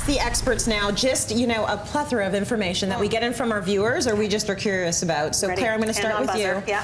the experts now just, you know, a plethora of information that we get in from our viewers or we just are curious about. So Claire, I'm going to start with you. Yeah.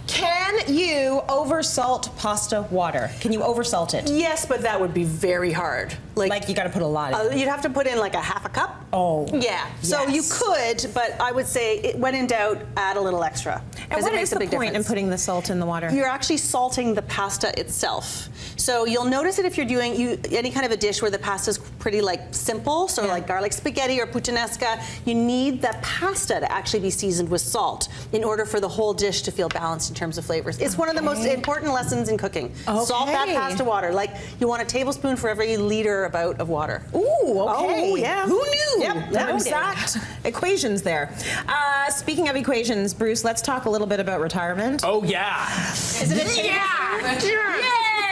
Can you oversalt pasta water? Can you oversalt it? Yes, but that would be very hard. Like you got to put a lot in. You'd have to put in like a half a cup. Oh. Yeah. So you could, but I would say, when in doubt, add a little extra. And what is the point in putting the salt in the water? You're actually salting the pasta itself. So you'll notice that if you're doing any kind of a dish where the pasta is pretty like simple, so like garlic spaghetti or puttanesca, you need the pasta to actually be seasoned with salt in order for the whole dish to feel balanced in terms of flavors. It's one of the most important lessons in cooking. Salt that pasta water. Like you want a tablespoon for every liter about of water. Ooh, okay. Oh, yeah. Who knew? Yep, There are exact equations there. Speaking of equations, Bruce, let's talk a little bit about retirement. Oh, yeah. Is it a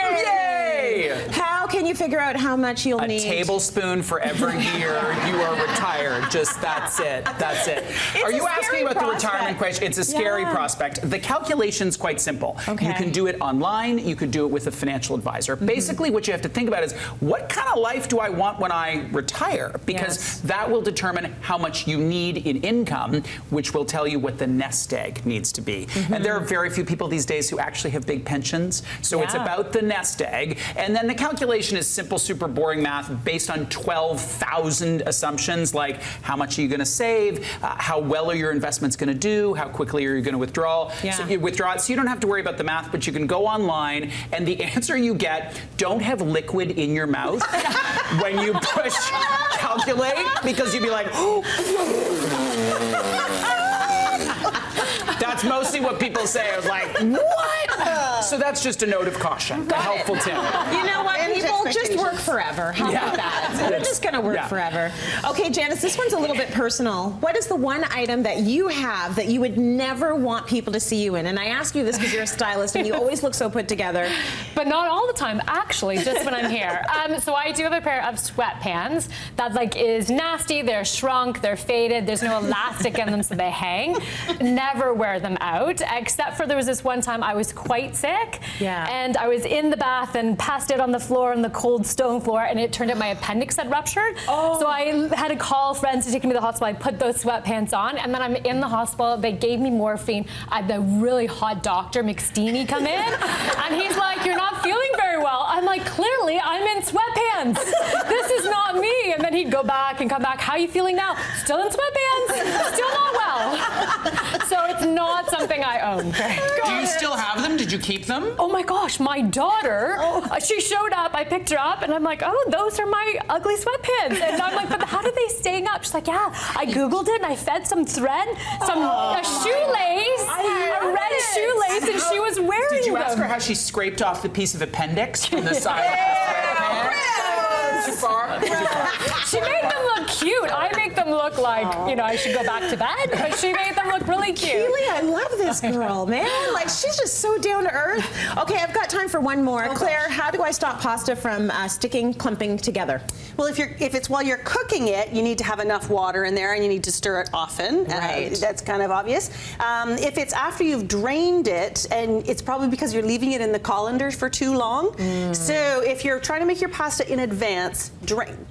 Yay! How can you figure out how much you'll need? A tablespoon for every year you are retired. Just that's it. That's it. Are you asking about the retirement question? It's a scary prospect. The calculation's quite simple. You can do it online. You could do it with a financial advisor. Basically, what you have to think about is what kind of life do I want when I retire? Because that will determine how much you need in income, which will tell you what the nest egg needs to be. And there are very few people these days who actually have big pensions. So it's about the nest egg. And then the calculation is simple, super boring math based on 12,000 assumptions, like how much are you going to save, how well are your investments going to do, how quickly are you going to withdraw. So you withdraw it, so you don't have to worry about the math, but you can go online, and the answer you get, don't have liquid in your mouth when you push calculate, because you'd be like, That's mostly what people say. I was like, what? So that's just a note of caution, a helpful tip. You know what? People just work forever. How about that? They're just going to work forever. Okay, Janice, this one's a little bit personal. What is the one item that you have that you would never want people to see you in? And I ask you this because you're a stylist and you always look so put together. But not all the time, actually, just when I'm here. So I do have a pair of sweatpants that is nasty. They're shrunk, they're faded, there's no elastic in them, so they hang. Never wear them out, except for there was this one time I was quite sick. And I was in the bath and passed out on the floor, on the cold stone floor, and it turned out my appendix had ruptured. So I had to call friends to take me to the hospital. I put those sweatpants on, and then I'm in the hospital. They gave me morphine. I had the really hot doctor, McSteamy, come in, and he's like, "You're not feeling very well." I'm like, "Clearly, I'm in sweatpants. This is not me." And then he'd go back and come back. "How are you feeling now?" "Still in sweatpants. Still not well." So it's not something I own. Do you still have them? Did you keep them? Oh my gosh, my daughter, she showed up, I picked her up, and I'm like, "Oh, those are my ugly sweatpants." And I'm like, "But how did they stay up?" She's like, "Yeah, I Googled it and I fed some thread, a shoelace, a red shoelace, and she was wearing them." Did you ask her how she scraped off the piece of appendix from the side of the sweatpants? Too far? She made them look cute. I make them look like, I should go back to bed, but she made them look really cute. Keely, I love this girl, man. Like, she's just so down to earth. Okay, I've got time for one more. Claire, how do I stop pasta from clumping together? Well, if it's while you're cooking it, you need to have enough water in there, and you need to stir it often. That's kind of obvious. If it's after you've drained it, and it's probably because you're leaving it in the colander for too long. So if you're trying to make your pasta in advance,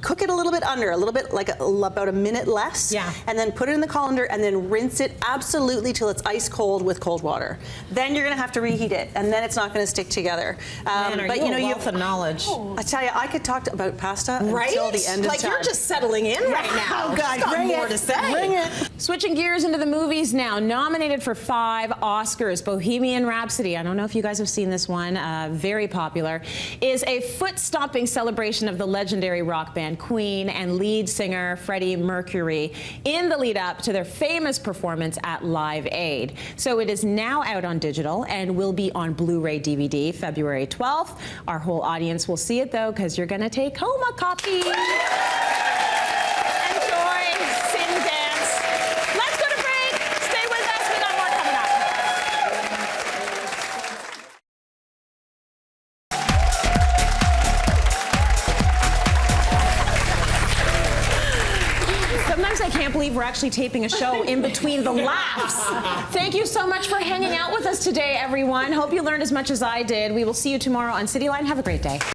cook it a little bit under, a little bit like about a minute less, and then put it in the colander, and then rinse it absolutely till it's ice cold with cold water. Then you're going to have to reheat it, and then it's not going to stick together. Man, are you a wealth of knowledge? I tell you, I could talk about pasta until the end of time. Like, you're just settling in right now. Oh, God, got more to say. Bring it. Switching gears into the movies now. Nominated for 5 Oscars, Bohemian Rhapsody, I don't know if you guys have seen this one, very popular, is a foot-stomping celebration of the legendary rock band Queen and lead singer Freddie Mercury in the lead up to their famous performance at Live Aid. So it is now out on digital and will be on Blu-ray DVD February 12th. Our whole audience will see it though, because you're going to take home a copy. Enjoy, sing, dance. Let's go to break. Stay with us. We got more coming up. Sometimes I can't believe we're actually taping a show in between the laughs. Thank you so much for hanging out with us today, everyone. Hope you learned as much as I did. We will see you tomorrow on Cityline. Have a great day.